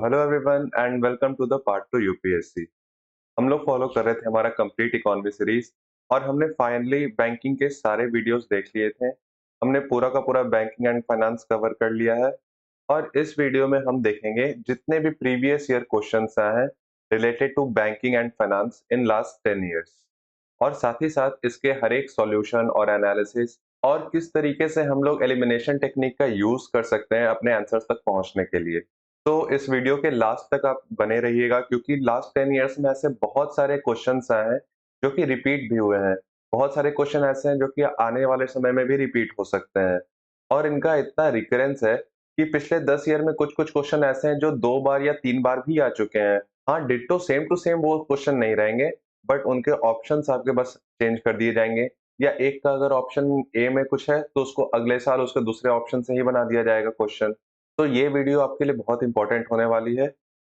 Hello everyone and welcome to the part two UPSC. हम लोग follow कर रहे थे हमारा कंप्लीट इकोनॉमी सीरीज और हमने फाइनली बैंकिंग के सारे वीडियोस देख लिए थे। हमने पूरा का पूरा बैंकिंग एंड फाइनेंस कवर कर लिया है और इस वीडियो में हम देखेंगे जितने भी प्रीवियस ईयर क्वेश्चंस आए हैं related to banking and finance in last 10 years और साथ ही साथ इसके हर एक सॉल्यूशन और एनालिसिस और किस तरीके से हम लोग एलिमिनेशन टेक्निक का यूज कर सकते हैं अपने आंसर्स तक पहुंचने के लिए। तो इस वीडियो के लास्ट तक आप बने रहिएगा क्योंकि लास्ट 10 इयर्स में ऐसे बहुत सारे क्वेश्चंस आए हैं जो कि रिपीट भी हुए हैं। बहुत सारे क्वेश्चन ऐसे हैं जो कि आने वाले समय में भी रिपीट हो सकते हैं और इनका इतना रिकरेंस है कि पिछले 10 ईयर में कुछ-कुछ क्वेश्चन ऐसे हैं जो 2 बार या 3 बार भी आ चुके हैं। हाँ, डिट्टो सेम टू सेम वो क्वेश्चन नहीं रहेंगे बट उनके ऑप्शंस आपके बस चेंज कर दिए जाएंगे या एक का अगर ऑप्शन ए में कुछ है तो उसको अगले साल उसके दूसरे ऑप्शन से ही बना दिया जाएगा क्वेश्चन। तो ये वीडियो आपके लिए बहुत इंपॉर्टेंट होने वाली है।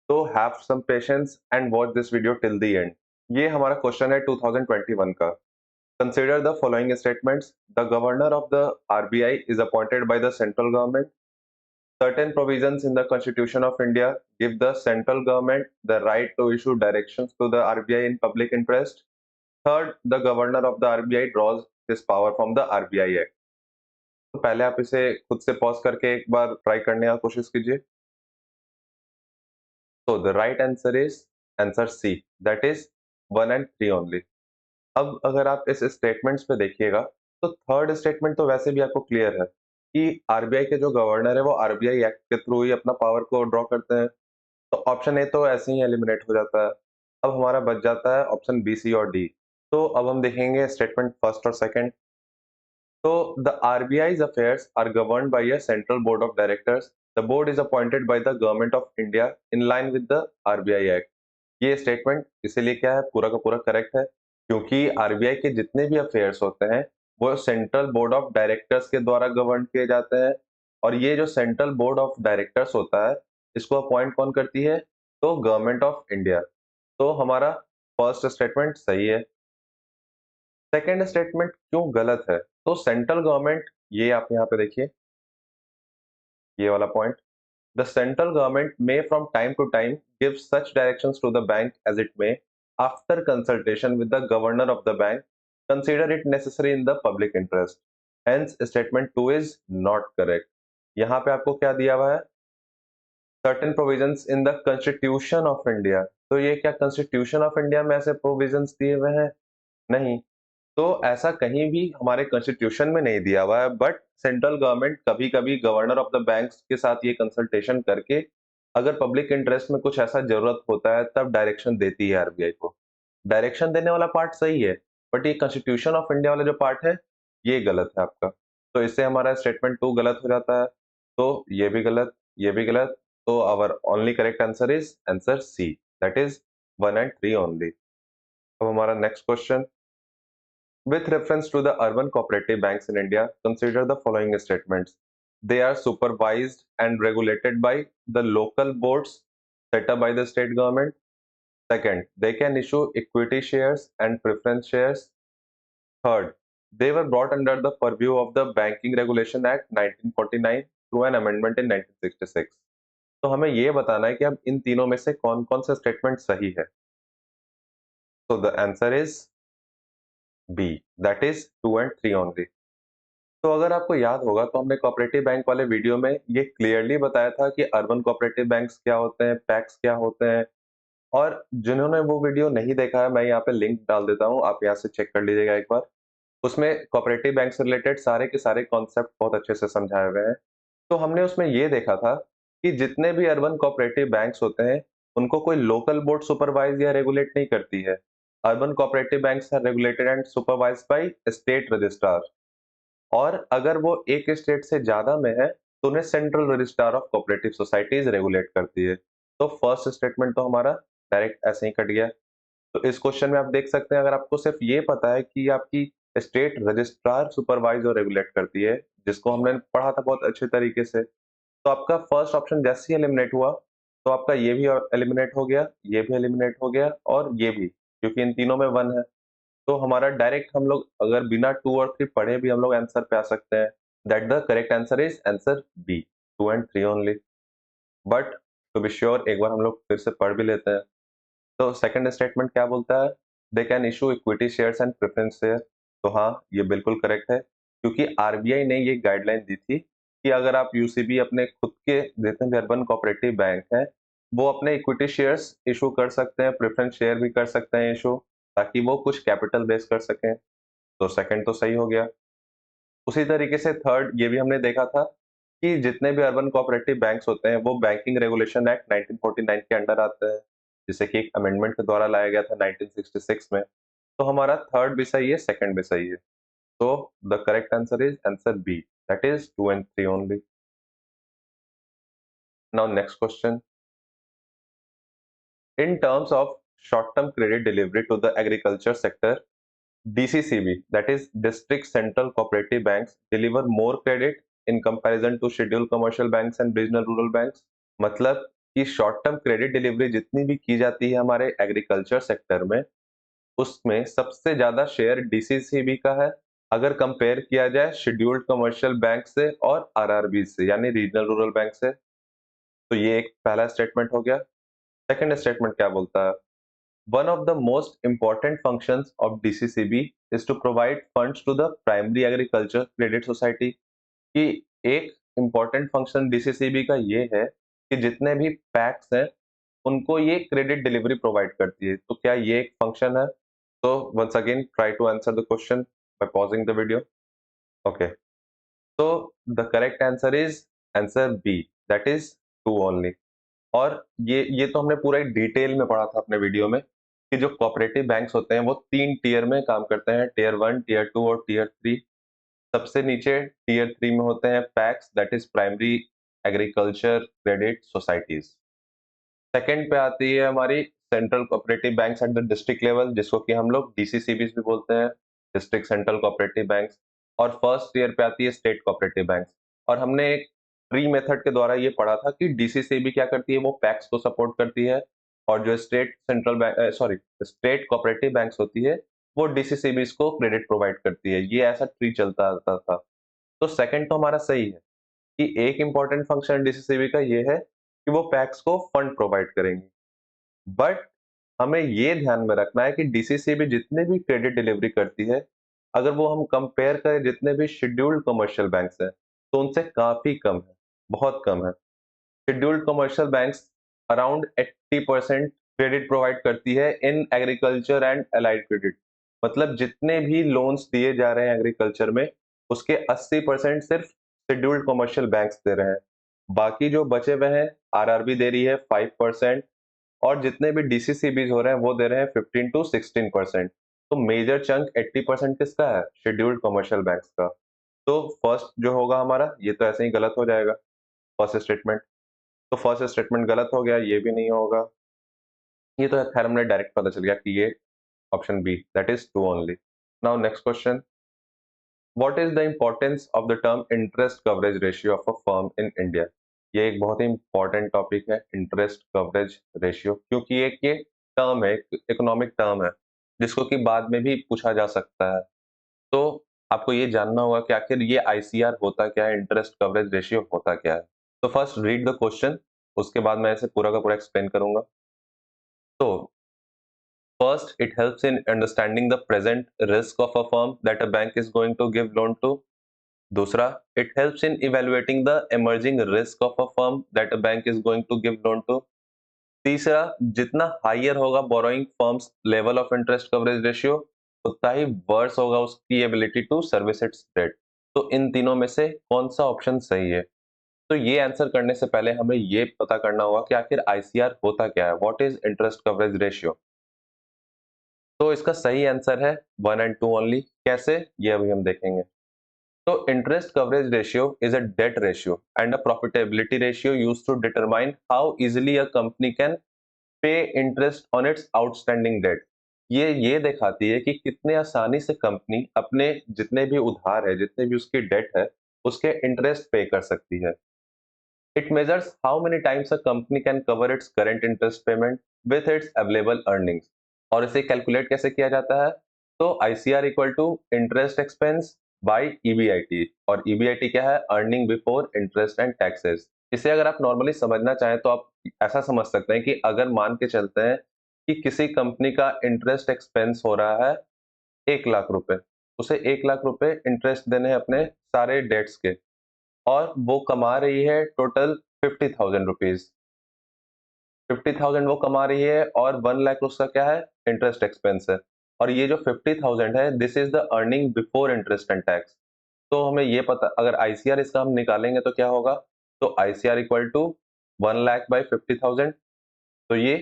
तो have some patience and watch this video till the end. ये हमारा क्वेश्चन है 2021 का। Consider the following statements. The governor of the RBI is appointed by the central government. Certain provisions in the Constitution of India give the central government the right to issue directions to the RBI in public interest. Third, the governor of the RBI draws his power from the RBI Act. तो पहले आप इसे खुद से pause करके एक बार try करने का कोशिश कीजिए। तो the right answer is answer C, that is 1 and 3 only. अब अगर आप इस स्टेटमेंट्स पे देखिएगा तो थर्ड स्टेटमेंट तो वैसे भी आपको क्लियर है कि आरबीआई के जो गवर्नर है वो आरबीआई एक्ट के थ्रू ही अपना पावर को ड्रॉ करते हैं। तो ऑप्शन ए तो ऐसे ही एलिमिनेट हो जाता है। अब हमारा बच जाता है ऑप्शन बी, सी और डी। तो अब हम देखेंगे स्टेटमेंट फर्स्ट और second. So the RBI's affairs are governed by a central board of directors. The board is appointed by the government of India in line with the RBI Act. ये statement इसीलिए क्या है, पूरा का पूरा correct है क्योंकि आरबीआई के जितने भी अफेयर्स होते हैं वो सेंट्रल बोर्ड ऑफ डायरेक्टर्स के द्वारा गवर्न किए जाते हैं और ये जो सेंट्रल बोर्ड ऑफ डायरेक्टर्स होता है इसको अपॉइंट कौन करती है, तो गवर्नमेंट ऑफ इंडिया। तो हमारा फर्स्ट स्टेटमेंट सही है। सेकेंड स्टेटमेंट क्यों गलत है, तो सेंट्रल गवर्नमेंट, ये आप यहाँ पे देखिए ये वाला point, the central government may from time to time give such directions to the bank as it may after consultation with the governor of the bank consider it necessary in the public interest. Hence statement 2 is not correct. यहाँ पे आपको क्या दिया हुआ है, certain provisions in the constitution of India. तो ये क्या कॉन्स्टिट्यूशन ऑफ इंडिया में ऐसे प्रोविजंस दिए हुए हैं? नहीं। तो ऐसा कहीं भी हमारे कॉन्स्टिट्यूशन में नहीं दिया हुआ है बट सेंट्रल गवर्नमेंट कभी-कभी गवर्नर ऑफ द बैंक्स के साथ ये कंसल्टेशन करके अगर पब्लिक इंटरेस्ट में कुछ ऐसा जरूरत होता है तब डायरेक्शन देती है आरबीआई को। डायरेक्शन देने वाला पार्ट सही है बट ये कॉन्स्टिट्यूशन ऑफ इंडिया वाला जो पार्ट है ये गलत है आपका। तो इससे हमारा स्टेटमेंट 2 गलत हो जाता है। तो ये भी गलत, ये भी गलत। तो our only correct answer is answer C, that is 1 and 3 only. अब हमारा next question, with reference to the urban cooperative banks in India, consider the following statements. They are supervised and regulated by the local boards set up by the state government. Second, they can issue equity shares and preference shares. Third, they were brought under the purview of the Banking Regulation Act 1949 through an amendment in 1966. तो हमें ये बताना है कि अब इन तीनों में से कौन-कौन सा स्टेटमेंट सही है। So the answer is B, that is 2 and 3 only. तो अगर आपको याद होगा तो हमने कोऑपरेटिव बैंक वाले वीडियो में ये क्लियरली बताया था कि अर्बन कोऑपरेटिव बैंक्स क्या होते हैं, पैक्स क्या होते हैं। और जिन्होंने वो वीडियो नहीं देखा है मैं यहाँ पे लिंक डाल देता हूँ, आप यहाँ से चेक कर लीजिएगा एक बार। उसमें कोऑपरेटिव बैंक से रिलेटेड सारे के सारे कॉन्सेप्ट बहुत अच्छे से समझाए हुए हैं। तो हमने उसमें ये देखा था कि जितने भी अर्बन कोऑपरेटिव बैंक्स होते हैं उनको कोई लोकल बोर्ड सुपरवाइज या रेगुलेट नहीं करती है। Urban cooperative banks are regulated and supervised by state registrar और अगर वो एक स्टेट से ज्यादा में है तो उन्हें central registrar of cooperative societies regulate करती है। तो फर्स्ट स्टेटमेंट तो हमारा डायरेक्ट ऐसे ही कट गया। तो इस क्वेश्चन में आप देख सकते हैं अगर आपको सिर्फ ये पता है कि आपकी स्टेट रजिस्ट्रार सुपरवाइज और रेगुलेट करती है, जिसको हमने पढ़ा था बहुत अच्छे तरीके से, तो आपका फर्स्ट ऑप्शन जैसे ही एलिमिनेट हुआ तो आपका ये भी एलिमिनेट हो गया, ये भी एलिमिनेट हो गया और ये भी, क्योंकि इन तीनों में 1 है। तो हमारा डायरेक्ट हम लोग अगर बिना 2 और 3 पढ़े भी हम लोग आंसर पे आ सकते हैं। That the correct answer is answer B, 2 and 3 only. But to be sure एक बार हम लोग फिर से पढ़ भी लेते हैं। तो सेकंड स्टेटमेंट क्या बोलता है? They can issue equity shares and preference share. तो हाँ, ये बिल्कुल करेक्ट है, क्योंकि आरबीआई ने ये गाइडलाइन दी थी कि अगर आप यूसीबी अपने खुद के जितने भी अर्बन कोऑपरेटिव बैंक हैं, वो अपने इक्विटी शेयर्स इशू कर सकते हैं, प्रेफरेंस शेयर भी कर सकते हैं इशू, ताकि वो कुछ कैपिटल बेस कर सकें। तो सेकंड तो सही हो गया। उसी तरीके से थर्ड ये भी हमने देखा था कि जितने भी अर्बन कोऑपरेटिव बैंक्स होते हैं वो बैंकिंग रेगुलेशन एक्ट 1949 के अंडर आते हैं, जिसे कि एक अमेंडमेंट के द्वारा लाया गया था 1966 में। तो हमारा थर्ड भी सही है, सेकंड भी सही है। तो the correct answer is answer B, that is 2 and 3 only. Now next question, in terms of short term credit delivery to the agriculture sector, DCCB, that is District Central Cooperative Banks, deliver more credit in comparison to scheduled commercial banks and regional rural banks। मतलब कि short term credit delivery जितनी भी की जाती है हमारे agriculture sector में, उसमें सबसे ज्यादा शेयर DCCB का है, अगर कंपेयर किया जाए शेड्यूल्ड कमर्शियल बैंक से और RRB से, यानी रीजनल रूरल बैंक से। तो ये एक पहला स्टेटमेंट हो गया। सेकंड स्टेटमेंट क्या बोलता है? One of the most important functions of DCCB is to provide funds to the Primary Agriculture Credit Society। कि एक important function DCCB का ये है कि जितने भी पैक्स हैं उनको ये क्रेडिट डिलीवरी प्रोवाइड करती है। तो क्या ये एक फंक्शन है? तो once again try to answer the question by pausing the video। Okay, so the correct answer is answer B, that is 2 only। और ये तो हमने पूरा एक डिटेल में पढ़ा था अपने वीडियो में कि जो कोऑपरेटिव बैंक्स होते हैं वो 3 टियर में काम करते हैं, टियर 1, टियर 2 और टियर 3। सबसे नीचे टियर 3 में होते हैं PACS, that is primary agriculture credit societies. Second पे आती है हमारी central cooperative banks at the district level, जिसको कि हम लोग डीसीसीबीज भी बोलते हैं, डिस्ट्रिक्ट सेंट्रल कोऑपरेटिव बैंक्स। और फर्स्ट ईयर पे आती है स्टेट कोऑपरेटिव बैंक्स। और हमने एक ट्री मेथड के द्वारा ये पढ़ा था कि डीसीसीबी क्या करती है, वो पैक्स को सपोर्ट करती है, और जो state central bank sorry state cooperative banks होती है वो डीसीसीबीज को क्रेडिट प्रोवाइड करती है। ये ऐसा ट्री चलता आता था। तो सेकंड तो हमारा सही है कि एक इंपॉर्टेंट फंक्शन डीसीसीबी का ये है कि वो पैक्स को फंड प्रोवाइड करेंगे। बट हमें ये ध्यान में रखना है कि डीसीसीबी जितने भी क्रेडिट डिलीवरी करती है, अगर वो हम कंपेयर करें जितने भी शेड्यूल्ड कमर्शियल बैंक्स हैं, तो उनसे काफी कम है, बहुत कम है। Scheduled commercial banks around 80% credit provide करती है in agriculture and allied credit. मतलब जितने भी लोन्स दिए जा रहे हैं एग्रीकल्चर में, उसके 80% सिर्फ शेड्यूल्ड कमर्शियल बैंक्स दे रहे हैं। बाकी जो बचे हुए हैं, आरआरबी दे रही है 5%, और जितने भी डीसीसीबीज हो रहे हैं वो दे रहे हैं 15 to 16%। तो मेजर चंक 80% किसका है? शेड्यूल्ड कमर्शियल बैंक्स का। तो फर्स्ट जो होगा हमारा, ये तो ऐसे ही गलत हो जाएगा, फर्स्ट स्टेटमेंट। तो फर्स्ट स्टेटमेंट गलत हो गया, ये भी नहीं होगा। ये तो खैर हमने डायरेक्ट पता चल गया कि ये option B, that is 2 only. Now next question, what is the importance of the term interest coverage ratio of a firm in India? ये एक बहुत ही इंपॉर्टेंट टॉपिक है, इंटरेस्ट कवरेज रेशियो, क्योंकि एक ये टर्म है, इकोनॉमिक टर्म है, जिसको कि बाद में भी पूछा जा सकता है। तो आपको ये जानना होगा कि आखिर ये आईसीआर होता क्या है, इंटरेस्ट कवरेज रेशियो होता क्या है। तो फर्स्ट रीड द क्वेश्चन, उसके बाद मैं इसे पूरा का पूरा एक्सप्लेन करूंगा। तो first, it helps in understanding the present risk of a firm that a bank is going to give loan to. दूसरा, it helps in evaluating the emerging risk of a firm that a bank is going to give loan to. तीसरा, जितना higher होगा borrowing firm's level of interest coverage ratio, उतना ही worse होगा उसकी ability to service its debt. तो इन तीनों में से कौन सा ऑप्शन सही है? तो ये आंसर करने से पहले हमें ये पता करना होगा कि आखिर आईसीआर होता क्या है, what is interest coverage ratio. तो इसका सही आंसर है 1 and 2 ओनली। कैसे, ये अभी हम देखेंगे। तो interest coverage ratio is a debt ratio and a profitability ratio used to determine how easily a company can pay interest on its outstanding debt. ये दिखाती है कि कितने आसानी से कंपनी अपने जितने भी उधार है, जितने भी उसकी डेट है, उसके इंटरेस्ट पे कर सकती है। It measures how many times a company can cover its current interest payment with its available earnings. और इसे कैलकुलेट कैसे किया जाता है? तो ICR equal to interest expense by EBIT, और ईबीआईटी क्या है? Earning before interest and taxes. इसे अगर आप नॉर्मली समझना चाहें तो आप ऐसा समझ सकते हैं कि अगर मान के चलते हैं कि किसी कंपनी का इंटरेस्ट एक्सपेंस हो रहा है 1 लाख रुपए, उसे 1 लाख रुपए इंटरेस्ट देने हैं अपने सारे डेट्स के, और वो कमा रही है टोटल 50,000 रुपीज। 50,000 वो कमा रही है और 1 लाख उसका क्या है, इंटरेस्ट एक्सपेंस है। और ये जो 50,000 है, this is the earning before interest and tax. तो हमें ये पता, अगर आईसीआर इसका हम निकालेंगे तो क्या होगा, तो ICR equal to 1 lakh by 50,000। तो ये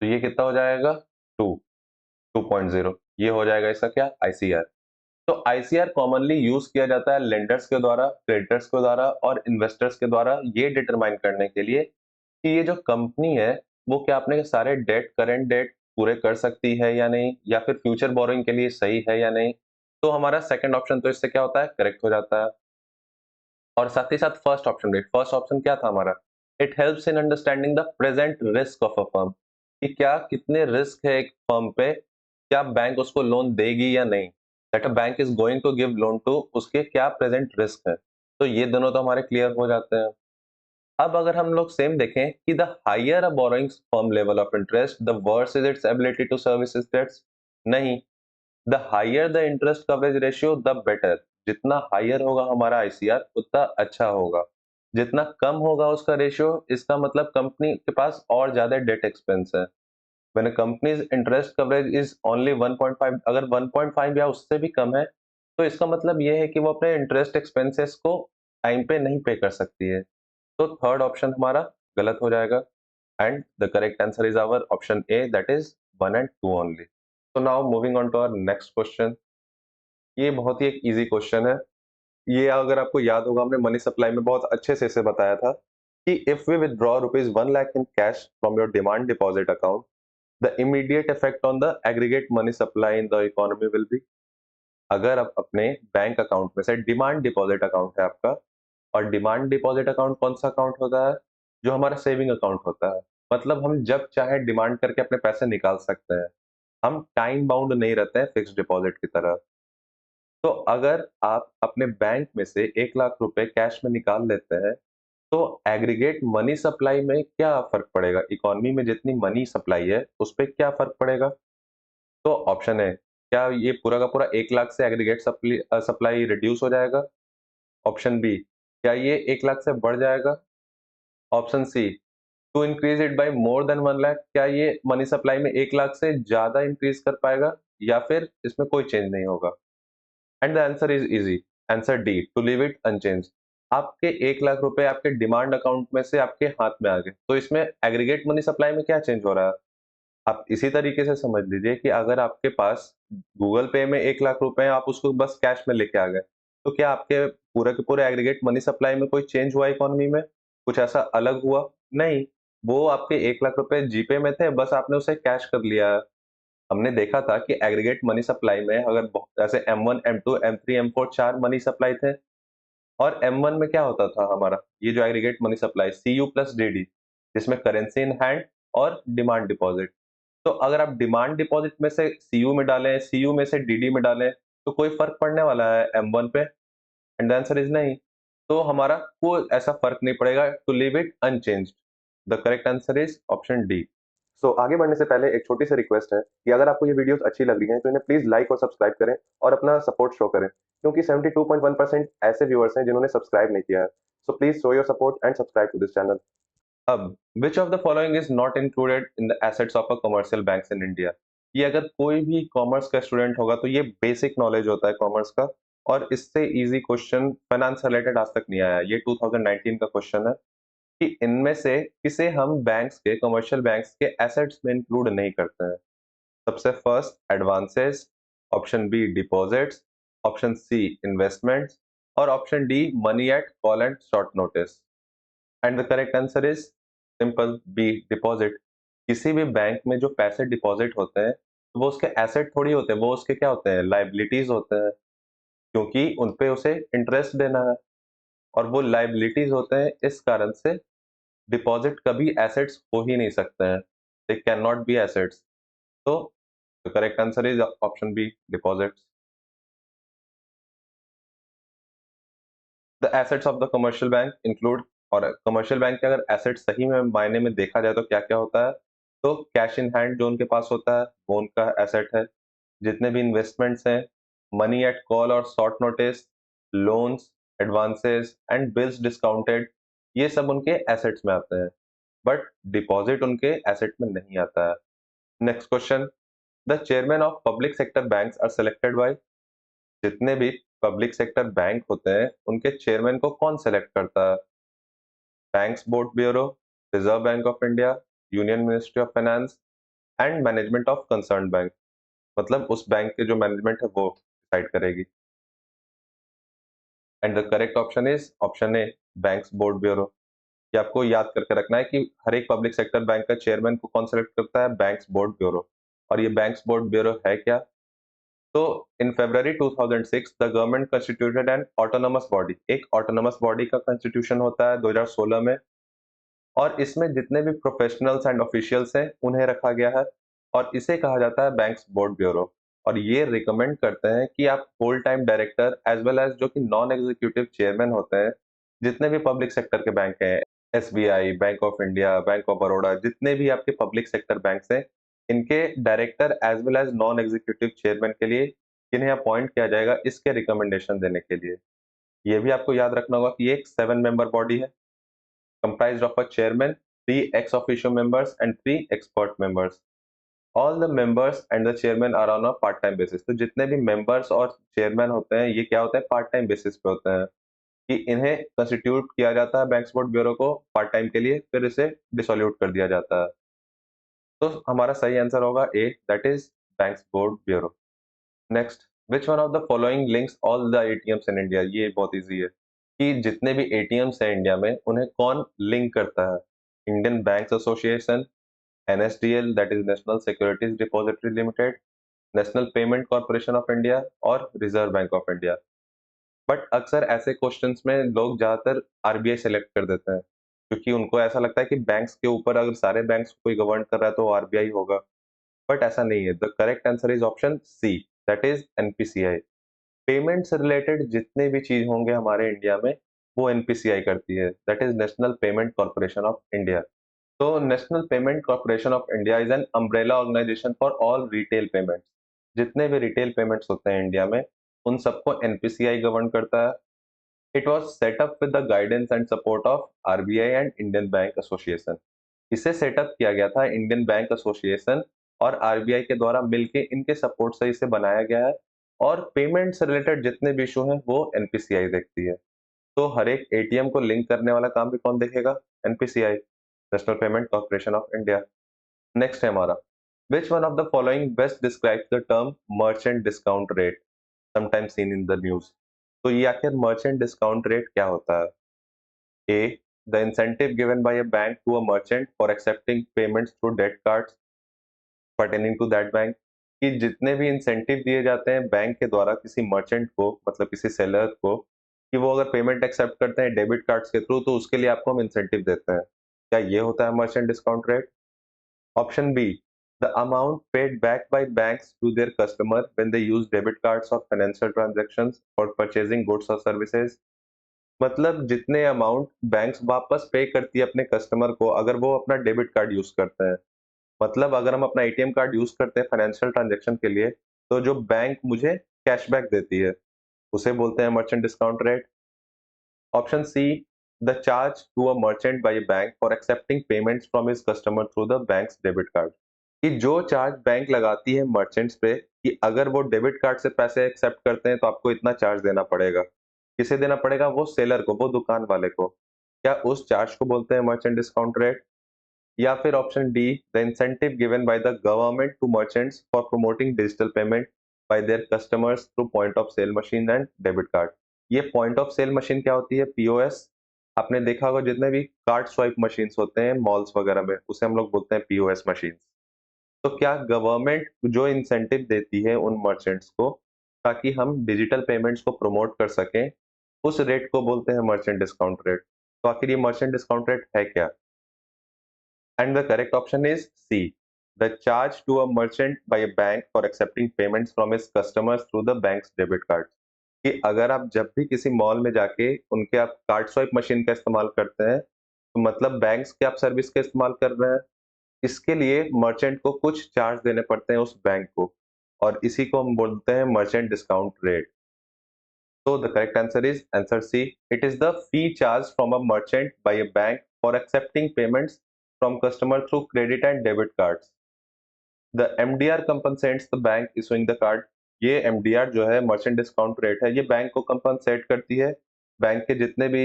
कितना हो जाएगा, 2.0। ये हो जाएगा इसका क्या, आईसीआर। तो आईसीआर कॉमनली यूज किया जाता है लेंडर्स के द्वारा, क्रेडिटर्स के द्वारा और इन्वेस्टर्स के द्वारा, ये डिटरमाइन करने के लिए कि ये जो कंपनी है वो क्या अपने सारे डेट, करंट डेट पूरे कर सकती है या नहीं, या फिर फ्यूचर बोरोइंग के लिए सही है या नहीं। तो हमारा सेकंड ऑप्शन तो इससे क्या होता है, करेक्ट हो जाता है। और साथ ही साथ फर्स्ट ऑप्शन क्या था हमारा, it helps in understanding the present risk of a firm, कि क्या कितने रिस्क है एक फर्म पे, क्या बैंक उसको लोन देगी या नहीं, that a bank is going to give loan to, उसके क्या प्रेजेंट रिस्क है। तो ये दोनों तो हमारे क्लियर हो जाते हैं। अब अगर हम लोग सेम देखें कि the higher a borrowing firm level of interest the worse is its ability to service its debts, नहीं, the higher the interest coverage ratio the better. जितना हायर होगा हमारा आईसीआर उतना अच्छा होगा, जितना कम होगा उसका रेशियो, इसका मतलब कंपनी के पास और ज्यादा डेट एक्सपेंस है। When a companies interest coverage is only 1.5, अगर 1.5 या उससे भी कम है, तो इसका मतलब ये है कि वो अपने इंटरेस्ट एक्सपेंसेस को टाइम पे नहीं पे कर सकती है। तो थर्ड ऑप्शन हमारा गलत हो जाएगा, and the correct answer is our option A, that is 1 and 2 only. तो now moving on to our next question. ये बहुत ही एक इजी क्वेश्चन है। ये अगर आपको याद होगा, हमने मनी सप्लाई में बहुत अच्छे से इसे बताया था कि if we withdraw ₹1 lakh in cash from your demand deposit account, the immediate effect on the aggregate money supply in the economy will be. अगर आप अपने बैंक अकाउंट में से, डिमांड डिपॉजिट अकाउंट है आपका, और डिमांड डिपॉजिट अकाउंट कौन सा अकाउंट होता है, जो हमारा सेविंग अकाउंट होता है। मतलब हम जब चाहे डिमांड करके अपने पैसे निकाल सकते हैं, हम टाइम बाउंड नहीं रहते हैं फिक्स्ड डिपॉजिट की तरह। तो अगर आप अपने बैंक में से 1 लाख रुपए कैश में निकाल लेते हैं, तो एग्रीगेट मनी सप्लाई में क्या फर्क पड़ेगा, इकोनॉमी में जितनी मनी सप्लाई है उस पे क्या फर्क पड़ेगा। तो ऑप्शन है, क्या ये पूरा का पूरा 1 लाख से एग्रीगेट सप्लाई रिड्यूस हो जाएगा। ऑप्शन बी, क्या ये 1 लाख से बढ़ जाएगा। Option C, to increase it by more than 1 lakh, क्या ये मनी सप्लाई में 1 लाख से ज्यादा इंक्रीज कर पाएगा, या फिर इसमें कोई चेंज नहीं होगा। And the answer is easy, answer D, to leave it unchange. आपके 1 लाख रुपए आपके डिमांड अकाउंट में से आपके हाथ में आ गए, तो इसमें एग्रीगेट मनी सप्लाई में क्या चेंज हो रहा है। आप इसी तरीके से समझ लीजिए कि अगर आपके पास गूगल पे में 1 लाख रुपए हैं, आप उसको बस कैश में लेके आ गए, तो क्या आपके पूरे के पूरे एग्रीगेट मनी सप्लाई में कोई चेंज हुआ इकोनॉमी में, कुछ ऐसा अलग हुआ, नहीं। वो आपके 1 लाख रुपए जीपे में थे, बस आपने उसे कैश कर लिया है। हमने देखा था कि एग्रीगेट मनी सप्लाई में अगर ऐसे M1, M2, M3, M4 4 money supply थे, और M1 में क्या होता था हमारा, ये जो aggregate money supply CU plus DD, जिसमें करेंसी इन हैंड और डिमांड डिपॉजिट। तो अगर आप डिमांड डिपॉजिट में से CU में डालें, CU में से DD में डालें, तो कोई फर्क पड़ने वाला है M1 पे, एंड द आंसर इज नहीं। तो हमारा कोई ऐसा फर्क नहीं पड़ेगा, to leave it unchanged. The correct answer is option D. So आगे बढ़ने से पहले एक छोटी सी रिक्वेस्ट है कि अगर आपको ये वीडियोस अच्छी लग रही हैं तो इन्हें प्लीज लाइक और सब्सक्राइब करें और अपना सपोर्ट शो करें, क्योंकि 72.1% ऐसे व्यूअर्स हैं जिन्होंने सब्सक्राइब नहीं किया है। So please show your support and subscribe to this channel. अब which of the following is not included in the assets of a commercial banks in India. ये अगर कोई भी कॉमर्स का स्टूडेंट होगा तो ये बेसिक नॉलेज होता है कॉमर्स का, और इससे इजी क्वेश्चन फाइनेंस रिलेटेड आज तक नहीं आया। ये 2019 का क्वेश्चन है कि इनमें से किसे हम बैंक्स के, कमर्शियल बैंक्स के एसेट्स में इंक्लूड नहीं करते हैं। सबसे first advances, option B deposits, option C investments, और option D money at call and short notice. And the correct answer is simple B, deposit. किसी भी बैंक में जो पैसे डिपॉजिट होते हैं, तो वो उसके एसेट थोड़ी होते हैं, वो उसके क्या होते हैं, लाइबिलिटीज होते हैं, क्योंकि उनपे उसे इंटरेस्ट देना है। और वो लाइबिलिटीज होते हैं, इस कारण से डिपॉजिट कभी एसेट्स हो ही नहीं सकते हैं, they can not be assets. तो the correct answer is option B, deposits. The assets of the commercial bank include, और कमर्शियल बैंक के अगर एसेट सही में मायने में देखा जाए तो क्या क्या होता है, तो कैश इन हैंड जो उनके पास होता है वो उनका एसेट है। जितने भी इन्वेस्टमेंट्स हैं, मनी एट कॉल और short notice, loans, advances and bills discounted, ये सब उनके एसेट्स में आते हैं, बट डिपॉजिट उनके एसेट में नहीं आता है। Next question, the chairman of public sector banks are selected by, जितने भी पब्लिक सेक्टर बैंक होते हैं उनके चेयरमैन को कौन सेलेक्ट करता है? Banks board bureau, reserve bank of India, union ministry of finance and management of concern bank, मतलब उस बैंक के जो मैनेजमेंट है वो डिसाइड करेगी। And the correct option is option A, banks board bureau. ये आपको याद करके रखना है कि हर एक पब्लिक सेक्टर बैंक का चेयरमैन को कौन सेलेक्ट करता है? Banks board bureau. और ये बैंक्स बोर्ड ब्यूरो है क्या? तो in February 2006 the government constituted an autonomous body, एक ऑटोनमस बॉडी का कंस्टिट्यूशन होता है 2016 में, और इसमें जितने भी प्रोफेशनल्स एंड ऑफिशियल्स हैं उन्हें रखा गया है, और इसे कहा जाता है बैंक्स बोर्ड ब्यूरो। और ये रिकमेंड करते हैं कि आप full time director as well as जो कि नॉन एग्जीक्यूटिव चेयरमैन होते हैं, जितने भी पब्लिक सेक्टर के बैंक हैं, SBI, bank of India, bank of Baroda, जितने भी आपके पब्लिक सेक्टर बैंक्स हैं, इनके director as well as non executive chairman के लिए किन्हें अपॉइंट किया जाएगा, इसके रिकमेंडेशन देने के लिए। ये भी आपको याद रखना होगा कि ये एक 7 मेंबर बॉडी है, comprised of a chairman, 3 ex officio members and 3 expert members. All the members and the chairman are on a part time basis. तो जितने भी members और chairman होते हैं ये क्या होते हैं? पार्ट टाइम बेसिस पे होते हैं, कि इन्हें कंस्टिट्यूट किया जाता है बैंक्स बोर्ड ब्यूरो को पार्ट टाइम के लिए, फिर इसे डिसोल्यूट कर दिया जाता है। तो हमारा सही आंसर होगा A, that is banks board bureau. Next, which one of the following links all the ATMs in India? ये बहुत इजी है कि जितने भी एटीएम्स हैं इंडिया में उन्हें कौन लिंक करता है? Indian banks association, NSDL that is national securities depository limited, national payment corporation of India और reserve bank of India. But अक्सर ऐसे क्वेश्चंस में लोग ज्यादातर आरबीआई सेलेक्ट कर देते हैं, क्योंकि उनको ऐसा लगता है कि बैंक्स के ऊपर अगर सारे बैंक्स कोई गवर्न कर रहा है तो आरबीआई होगा, बट ऐसा नहीं है। The correct answer is option C, that is NPCI. Payment से रिलेटेड जितने भी चीज होंगे हमारे इंडिया में वो एनपीसीआई करती है, that is national payment corporation of India. तो national payment corporation of India is an umbrella organisation for all retail payments. जितने भी रिटेल पेमेंट्स होते हैं इंडिया में उन सबको एनपीसीआई गवर्न करता है। It was set up with the guidance and support of RBI and Indian bank association. इसे सेटअप किया गया था इंडियन बैंक एसोसिएशन और आरबीआई के द्वारा मिलके इनके सपोर्ट से इसे बनाया गया है, और पेमेंट से रिलेटेड जितने भी इशू हैं वो एनपीसीआई देखती है। तो हर एक एटीएम को लिंक करने वाला काम भी कौन देखेगा? NPCI, national payment corporation of India. Next है हमारा, विच one of the following best describes the term merchant discount rate sometimes seen in the news? तो ये आखिर मर्चेंट डिस्काउंट रेट क्या होता है? A, the incentive given by a bank to a merchant for accepting payments through debt cards pertaining to that bank, कि जितने भी incentive दिए जाते हैं बैंक के द्वारा किसी मर्चेंट को, मतलब किसी सेलर को, कि वो अगर पेमेंट एक्सेप्ट करते हैं डेबिट कार्ड्स के थ्रू तो उसके लिए आपको हम इंसेंटिव देते हैं। क्या ये होता है merchant discount rate? Option B, the amount paid back by banks to their customer when they use debit cards और financial transactions for purchasing goods और सर्विसेज। मतलब जितने अमाउंट बैंक्स वापस पे करती है अपने कस्टमर को अगर वो अपना डेबिट कार्ड यूज करते हैं। मतलब अगर हम अपना एटीएम कार्ड यूज करते हैं फाइनेंशियल ट्रांजैक्शन के लिए, तो जो बैंक मुझे कैशबैक देती है उसे बोलते हैं merchant discount rate. Option C, the charge to a merchant by bank for accepting payments from his customer through the bank's debit card, कि जो चार्ज बैंक लगाती है मर्चेंट्स पे कि अगर वो डेबिट कार्ड से पैसे एक्सेप्ट करते हैं तो आपको इतना चार्ज देना पड़ेगा। किसे देना पड़ेगा? वो सेलर को, वो दुकान वाले को। क्या उस चार्ज को बोलते हैं मर्चेंट डिस्काउंट रेट? या फिर option D, the incentive given by the government to merchants for promoting digital payment by their customers through point of sale machine and debit card. ये पॉइंट ऑफ सेल मशीन क्या होती है? POS. आपने देखा होगा जितने भी कार्ड स्वाइप मशीन्स होते हैं मॉल्स वगैरह में उसे हम लोग बोलते हैं पीओएस मशीन। तो क्या गवर्नमेंट जो इंसेंटिव देती है उन मर्चेंट्स को ताकि हम डिजिटल पेमेंट्स को प्रमोट कर सकें, उस रेट को बोलते हैं मर्चेंट डिस्काउंट रेट। तो आखिर ये मर्चेंट डिस्काउंट रेट है क्या? And the correct option is C, the charge to a merchant by a bank for accepting payments from his customers through the bank's debit card. कि अगर आप जब भी किसी मॉल में जाके उनके आप कार्ड स्वाइप मशीन का इस्तेमाल करते हैं, तो मतलब बैंक्स की आप सर्विस का इस्तेमाल कर रहे हैं। इसके लिए मर्चेंट को कुछ चार्ज देने पड़ते हैं उस बैंक को, और इसी को हम बोलते हैं merchant discount rate. So the correct answer is answer C. It is the fee charged from a merchant by a bank for accepting payments from customer through credit and debit cards. The MDR compensates the bank issuing the card. ये MDR जो है merchant discount rate है, ये bank को compensate करती है। Bank के जितने भी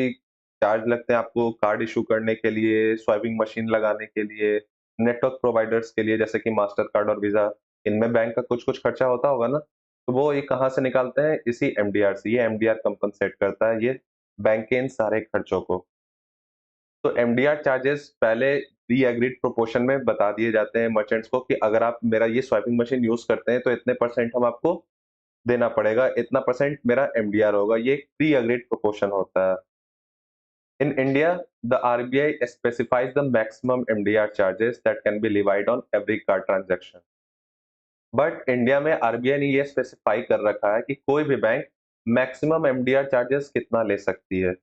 चार्ज लगते हैं आपको कार्ड इशू करने के लिए, स्वाइपिंग मशीन लगाने के लिए, नेटवर्क प्रोवाइडर्स के लिए जैसे कि मास्टर कार्ड और वीजा, इनमें बैंक का कुछ कुछ खर्चा होता होगा ना, तो वो ये कहाँ से निकालते हैं? इसी एमडीआर से। ये एमडीआर कंपनसेट करता है ये बैंक के इन सारे खर्चों को। तो एमडीआर चार्जेस पहले प्री एग्रीड प्रोपोर्शन में बता दिए जाते हैं मर्चेंट्स को कि अगर आप मेरा ये स्वाइपिंग मशीन यूज करते हैं तो इतने परसेंट हम आपको देना पड़ेगा, इतना परसेंट मेरा एमडीआर होगा। ये एक प्री एग्रीड प्रोपोर्शन होता है। In India, the RBI specifies the maximum MDR charges that can be levied on every card transaction. But India में आरबीआई ने ये स्पेसिफाई कर रखा है कि कोई भी बैंक मैक्सिमम एमडीआर चार्जेस कितना ले सकती है।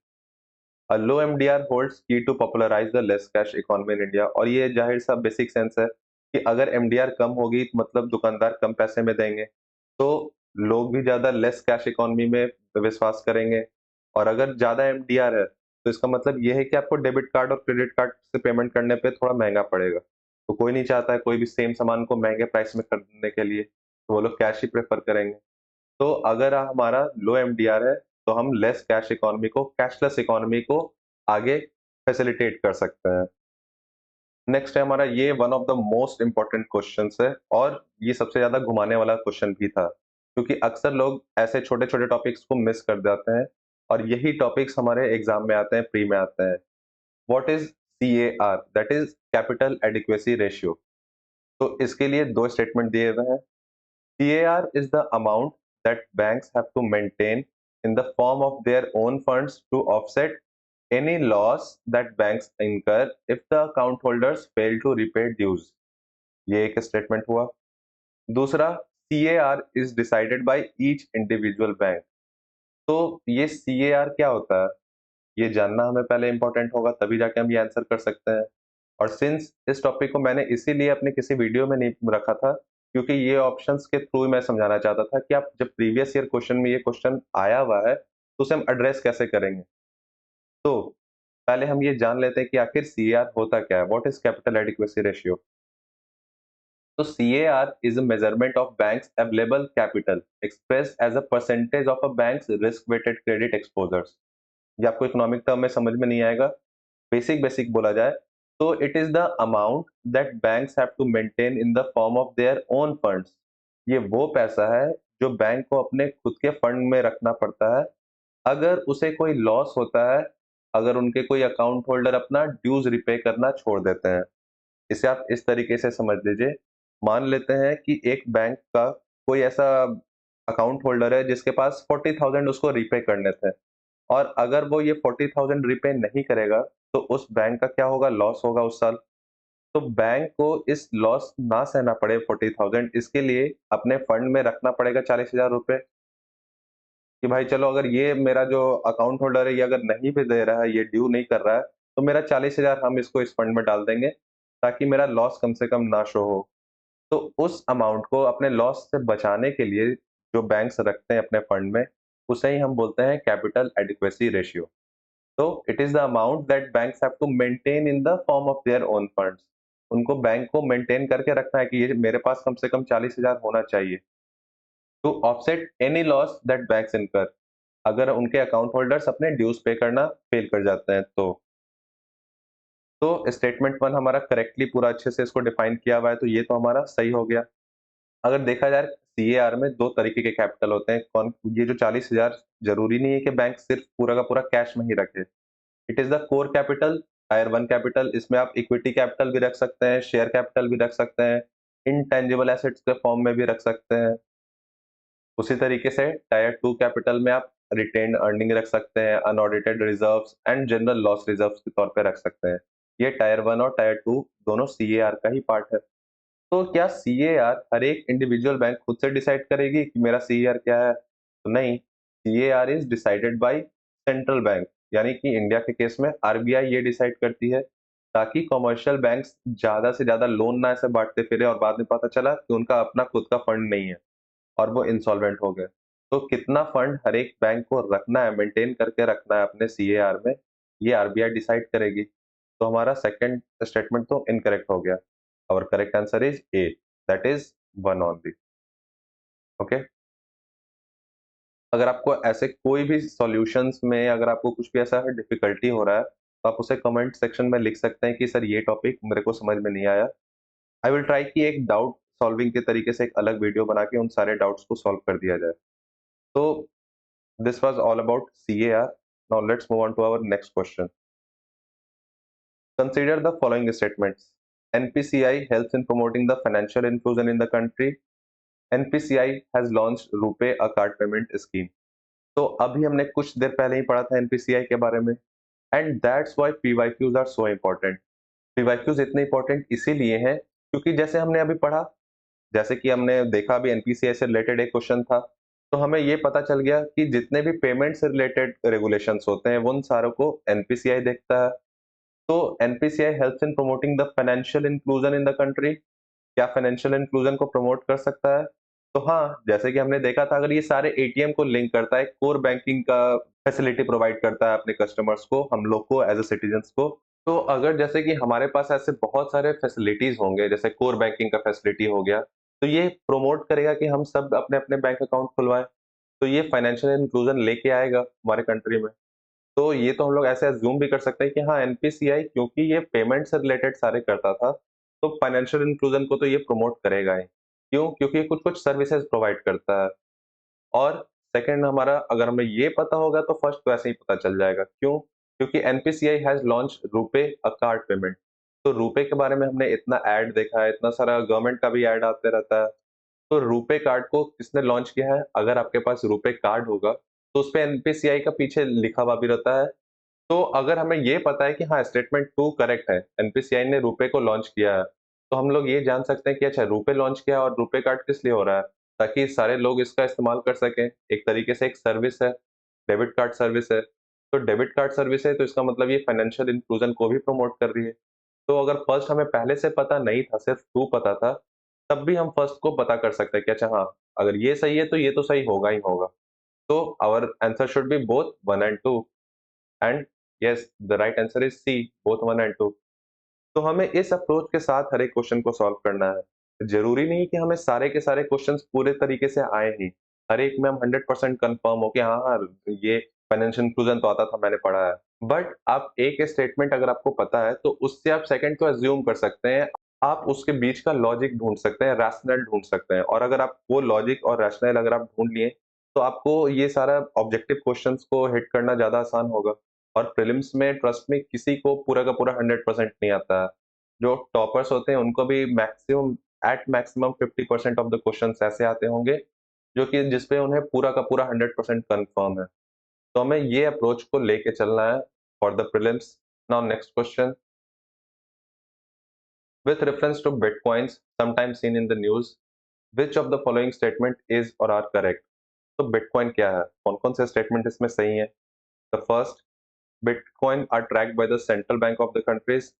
A low MDR holds key to popularise the less cash economy in India. और ये जाहिर सा बेसिक सेंस है कि अगर एमडीआर कम होगी तो मतलब दुकानदार कम पैसे में देंगे, तो लोग भी ज्यादा लेस कैश इकोनॉमी में विश्वास करेंगे। और अगर ज्यादा एमडीआर है तो इसका मतलब ये है कि आपको डेबिट कार्ड और क्रेडिट कार्ड से पेमेंट करने पे थोड़ा महंगा पड़ेगा। तो कोई नहीं चाहता है कोई भी सेम सामान को महंगे प्राइस में खरीदने के लिए, तो वो लोग कैश ही प्रेफर करेंगे। तो अगर हमारा लो एमडीआर है तो हम लेस कैश इकोनॉमी को, कैशलेस इकोनॉमी को आगे फैसिलिटेट कर सकते हैं। नेक्स्ट है हमारा, ये one of the most important questions है और ये सबसे ज्यादा घुमाने वाला क्वेश्चन भी था, क्योंकि अक्सर लोग ऐसे छोटे छोटे टॉपिक्स को मिस कर जाते हैं और यही टॉपिक्स हमारे एग्जाम में आते हैं, प्री में आते हैं। What is CAR? That is capital adequacy ratio. तो इसके लिए दो स्टेटमेंट दिए हुए हैं। CAR is the amount that banks have to maintain in the form of their own funds to offset any loss that banks incur if the account holders fail to repay dues. ये एक statement हुआ। दूसरा, CAR is decided by each individual bank. तो ये CAR क्या होता है, ये जानना हमें पहले इंपॉर्टेंट होगा, तभी जाके हम ये आंसर कर सकते हैं। और सिंस इस टॉपिक को मैंने इसीलिए अपने किसी वीडियो में नहीं रखा था, क्योंकि ये ऑप्शंस के थ्रू मैं समझाना चाहता था कि आप जब प्रीवियस ईयर क्वेश्चन में ये क्वेश्चन आया हुआ है तो उसे हम एड्रेस कैसे करेंगे। तो पहले हम ये जान लेते हैं कि आखिर सीएआर होता क्या है। What is capital adequacy ratio? तो CAR is a measurement of banks available capital expressed as a percentage of a banks risk weighted credit exposures. ये आपको इकोनॉमिक टर्म में समझ में नहीं आएगा, बेसिक बेसिक बोला जाए तो it is the amount that banks have to maintain in the form of their own funds. ये वो पैसा है जो बैंक को अपने खुद के फंड में रखना पड़ता है अगर उसे कोई लॉस होता है, अगर उनके कोई अकाउंट होल्डर अपना ड्यूज रिपे करना छोड़ देते हैं। इसे आप इस तरीके से समझ लीजिए, मान लेते हैं कि एक बैंक का कोई ऐसा अकाउंट होल्डर है जिसके पास 40,000 उसको रिपे करने थे, और अगर वो ये 40,000 रिपे नहीं करेगा तो उस बैंक का क्या होगा? लॉस होगा उस साल। तो बैंक को इस लॉस ना सहना पड़े 40,000, इसके लिए अपने फंड में रखना पड़ेगा 40,000 रुपए, कि भाई चलो अगर ये मेरा जो अकाउंट होल्डर है ये अगर नहीं भी दे रहा है, ये ड्यू नहीं कर रहा है, तो मेरा 40,000 हम इसको इस फंड में डाल देंगे ताकि मेरा लॉस कम से कम ना शो हो। तो उस अमाउंट को अपने लॉस से बचाने के लिए जो बैंक्स रखते हैं अपने फंड में, उसे ही हम बोलते हैं कैपिटल एडिक्वेसी रेशियो। तो it is the amount that banks have to maintain in the form of their own funds. उनको बैंक को मेंटेन करके रखना है कि ये मेरे पास कम से कम 40,000 होना चाहिए to offset any loss that banks incur, अगर उनके अकाउंट होल्डर्स अपने ड्यूज पे करना फेल कर जाते हैं तो स्टेटमेंट वन हमारा करेक्टली पूरा अच्छे से इसको डिफाइन किया हुआ है, तो ये तो हमारा सही हो गया। अगर देखा जाए सीएआर में दो तरीके के कैपिटल होते हैं। कौन? ये जो 40,000, जरूरी नहीं है कि बैंक सिर्फ पूरा का पूरा कैश में ही रखे। It is the core capital, tier one capital. इसमें आप इक्विटी कैपिटल भी रख सकते हैं, शेयर कैपिटल भी रख सकते हैं, इनटेंजिबल एसेट्स के फॉर्म में भी रख सकते हैं। उसी तरीके से टायर टू कैपिटल में आप रिटेन्ड अर्निंग रख सकते हैं, unaudited reserves and general loss reserves के तौर पे रख सकते हैं। ये टायर वन और टायर टू दोनों सीएआर का ही पार्ट है। तो क्या सीएआर हर एक इंडिविजुअल बैंक खुद से डिसाइड करेगी कि मेरा सीएआर क्या है? तो नहीं, CAR is decided by central bank, यानी कि इंडिया के केस में आरबीआई ये डिसाइड करती है ताकि कमर्शियल बैंक्स ज्यादा से ज्यादा लोन ना ऐसे बांटते फिरे और बाद में पता चला कि उनका अपना खुद का फंड नहीं है और वो इंसॉल्वेंट हो गए। तो कितना फंड हर एक बैंक को रखना है, मेंटेन करके रखना है अपने सीएआर में, ये आरबीआई डिसाइड करेगी। तो हमारा सेकंड स्टेटमेंट तो इनकरेक्ट हो गया। और correct answer is a, that is one only. Okay, अगर आपको ऐसे कोई भी सॉल्यूशंस में अगर आपको कुछ भी ऐसा डिफिकल्टी हो रहा है तो आप उसे कमेंट सेक्शन में लिख सकते हैं कि सर ये टॉपिक मेरे को समझ में नहीं आया। आई विल ट्राई कि एक डाउट सॉल्विंग के तरीके से एक अलग वीडियो बना के उन सारे डाउट्स को सॉल्व कर दिया जाए। तो this was all about CAR. Now let's move on to our next question. Consider the following statements. NPCI helps in promoting the financial inclusion in the country. NPCI has launched RuPay, a card payment scheme. तो अभी हमने कुछ देर पहले ही पढ़ा था NPCI के बारे में, and that's why PYQs are so important. PYQs इतने इम्पोर्टेंट इसीलिए हैं क्योंकि जैसे हमने अभी पढ़ा, जैसे कि हमने देखा अभी एनपीसीआई से रिलेटेड एक क्वेश्चन था, तो हमें ये पता चल गया कि जितने भी पेमेंट से रिलेटेड रेगुलेशंस होते हैं उन सारों को एनपीसीआई देखता है। तो NPCI helps in promoting the financial inclusion in the country. क्या फाइनेंशियल इंक्लूजन को प्रमोट कर सकता है? तो हाँ, जैसे कि हमने देखा था, अगर ये सारे एटीएम को लिंक करता है, कोर बैंकिंग का फैसिलिटी प्रोवाइड करता है अपने कस्टमर्स को, हम लोग को एज ए सिटीजन्स को। तो अगर जैसे कि हमारे पास ऐसे बहुत सारे फैसिलिटीज होंगे, जैसे कोर बैंकिंग का फैसिलिटी हो गया, तो ये प्रमोट करेगा कि हम सब अपने अपने बैंक अकाउंट खुलवाएं। तो ये फाइनेंशियल इंक्लूजन लेके आएगा हमारे कंट्री में। तो ये तो हम लोग ऐसे अज्यूम भी कर सकते हैं कि हाँ, एनपीसीआई क्योंकि ये पेमेंट से रिलेटेड सारे करता था, तो फाइनेंशियल इंक्लूजन को तो ये प्रमोट करेगा ही। क्यों? क्योंकि कुछ कुछ सर्विसेज प्रोवाइड करता है। और सेकंड, हमारा अगर हमें ये पता होगा तो फर्स्ट तो ऐसे ही पता चल जाएगा। क्यों? क्योंकि NPCI has launch RuPay a card payment. तो रुपे के बारे में हमने इतना ऐड देखा है, इतना सारा गवर्नमेंट का भी ऐड आते रहता है। तो रुपे कार्ड को किसने लॉन्च किया है? अगर आपके पास रुपे कार्ड होगा तो उसपे एनपीसीआई का पीछे लिखा हुआ भी रहता है। तो अगर हमें ये पता है कि हाँ, स्टेटमेंट 2 करेक्ट है, एनपीसीआई ने रुपे को लॉन्च किया है, तो हम लोग ये जान सकते हैं कि अच्छा, रुपे लॉन्च किया है और रुपे कार्ड किस लिए हो रहा है? ताकि सारे लोग इसका इस्तेमाल कर सकें। एक तरीके से एक सर्विस है, डेबिट कार्ड सर्विस है। तो डेबिट कार्ड सर्विस है तो इसका मतलब ये फाइनेंशियल इंक्लूजन को भी प्रमोट कर रही है। तो अगर फर्स्ट हमें पहले से पता नहीं था, सिर्फ 2 पता था, तब भी हम फर्स्ट को पता कर सकते हैं कि अच्छा हाँ, अगर ये सही है तो ये तो सही होगा ही होगा। तो our answer should be both 1 and 2। And yes, the right answer is C, both 1 and 2। तो हमें इस अप्रोच के साथ हर एक क्वेश्चन को सॉल्व करना है। जरूरी नहीं कि हमें सारे के सारे क्वेश्चंस पूरे तरीके से आए ही, हर एक में हम 100% कंफर्म हो कि हाँ हाँ, ये फाइनेंशियल इंक्लूजन तो आता था, मैंने पढ़ा है। बट आप एक स्टेटमेंट अगर आपको पता है तो उससे आप सेकंड को अज्यूम कर सकते हैं। आप उसके बीच का लॉजिक ढूंढ सकते हैं, रैशनल ढूंढ सकते हैं, और अगर आप वो लॉजिक और रैशनल अगर आप ढूंढ लिए तो आपको ये सारा ऑब्जेक्टिव क्वेश्चंस को हिट करना ज्यादा आसान होगा। और प्रीलिम्स में ट्रस्ट में किसी को पूरा का पूरा 100% नहीं आता है। जो टॉपर्स होते हैं उनको भी maximum, at maximum 50% of the questions ऐसे आते होंगे जो कि जिसपे उन्हें पूरा का पूरा 100% कंफर्म है। तो हमें ये अप्रोच को लेके चलना है for the prelims. Now next question, with reference to bitcoins sometimes seen in the news, which of the following statement is or are correct? तो बिटकॉइन क्या है, कौन कौन से स्टेटमेंट इसमें सही है? The first, bitcoin are tracked by the central bank of the countries.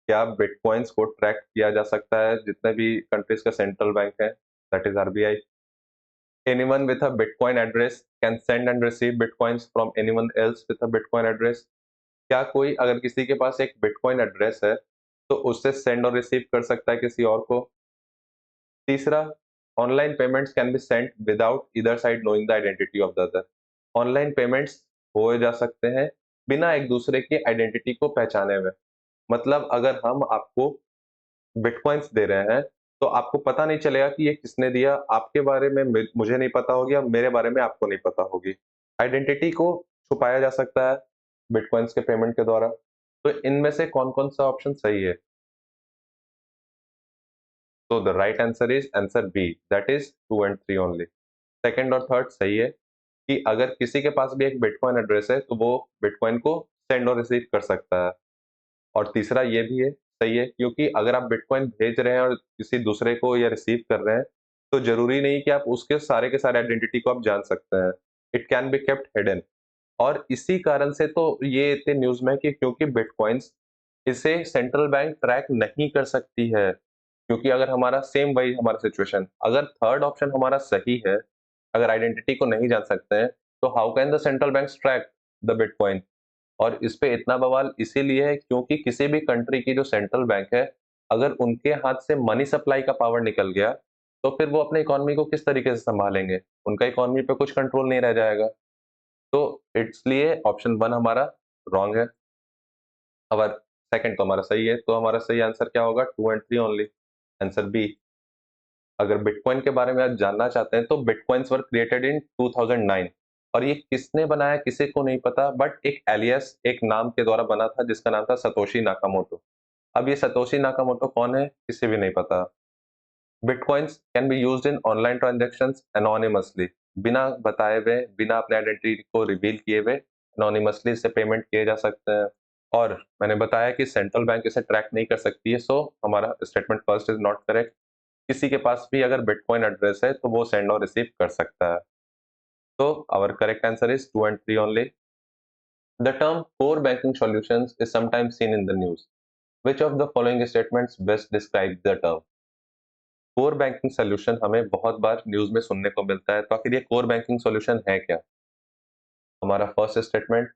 क्या बिटकॉइंस को ट्रैक किया जा सकता है जितने भी कंट्रीज का सेंट्रल बैंक है, that is RBI. Anyone with a bitcoin address can send and receive bitcoins from anyone else with a bitcoin address. क्या कोई अगर किसी के पास एक बिटकॉइन एड्रेस है तो उससे सेंड और रिसीव कर सकता है किसी और को? तीसरा, online payments can be sent without either side knowing the identity of the other. Online payments हो जा सकते हैं बिना एक दूसरे की आइडेंटिटी को पहचाने हुए। मतलब अगर हम आपको बिटकॉइंस दे रहे हैं तो आपको पता नहीं चलेगा कि ये किसने दिया, आपके बारे में मुझे नहीं पता होगी, मेरे बारे में आपको नहीं पता होगी। आइडेंटिटी को छुपाया जा सकता है बिटकॉइंस के पेमेंट के द्वारा। तो इनमें से कौन कौन सा ऑप्शन सही है? तो the right answer is answer B, that is 2 and 3 only. Second और थर्ड सही है कि अगर किसी के पास भी एक बिटकॉइन एड्रेस है तो वो बिटकॉइन को सेंड और रिसीव कर सकता है। और तीसरा ये भी है, सही है, क्योंकि अगर आप बिटकॉइन भेज रहे हैं और किसी दूसरे को या रिसीव कर रहे हैं तो जरूरी नहीं कि आप उसके सारे के सारे आइडेंटिटी को आप जान सकते हैं। It can be kept hidden. और इसी कारण से तो ये इतने न्यूज में है कि क्योंकि बिटकॉइंस इसे सेंट्रल बैंक ट्रैक नहीं कर सकती है। क्योंकि अगर हमारा सेम वही हमारा सिचुएशन, अगर थर्ड ऑप्शन हमारा सही है, अगर आइडेंटिटी को नहीं जान सकते हैं, तो how can the central bank track the bitcoin. और इस पे इतना बवाल इसीलिए है क्योंकि किसी भी कंट्री की जो सेंट्रल बैंक है, अगर उनके हाथ से मनी सप्लाई का पावर निकल गया, तो फिर वो अपने इकोनॉमी को किस तरीके से संभालेंगे? उनका इकोनॉमी पे कुछ कंट्रोल नहीं रह जाएगा। तो इसलिए ऑप्शन 1 हमारा रॉन्ग है। और सेकंड तो हमारा सही है, तो हमारा सही आंसर क्या होगा? 2 एंड 3 ओनली, आंसर बी। अगर बिटकॉइन के बारे में आप जानना चाहते हैं तो बिटकॉइन्स वर क्रिएटेड इन 2009। और ये किसने बनाया किसी को नहीं पता, बट एक एलियस, एक नाम के द्वारा बना था जिसका नाम था सतोशी नाकामोटो। अब ये सतोशी नाकामोटो कौन है किसी भी नहीं पता। Bitcoins can be used in online transactions anonymously, बिना बताए हुए, बिना अपने आइडेंटिटी को रिवील किए हुए एनोनिमसली इससे पेमेंट किए जा सकते हैं। और मैंने बताया कि सेंट्रल बैंक इसे ट्रैक नहीं कर सकती है, सो हमारा statement first is not correct. किसी के पास भी अगर बिटकॉइन एड्रेस है तो वो सेंड और रिसीव कर सकता है। तो our correct answer is 2 and 3 only. The term core banking solutions is sometimes seen in the news, which of the following statements best describe the term. Core banking solution हमें बहुत बार news में सुनने को मिलता है, तो आखिर ये कोर बैंकिंग सॉल्यूशन है क्या? हमारा first statement,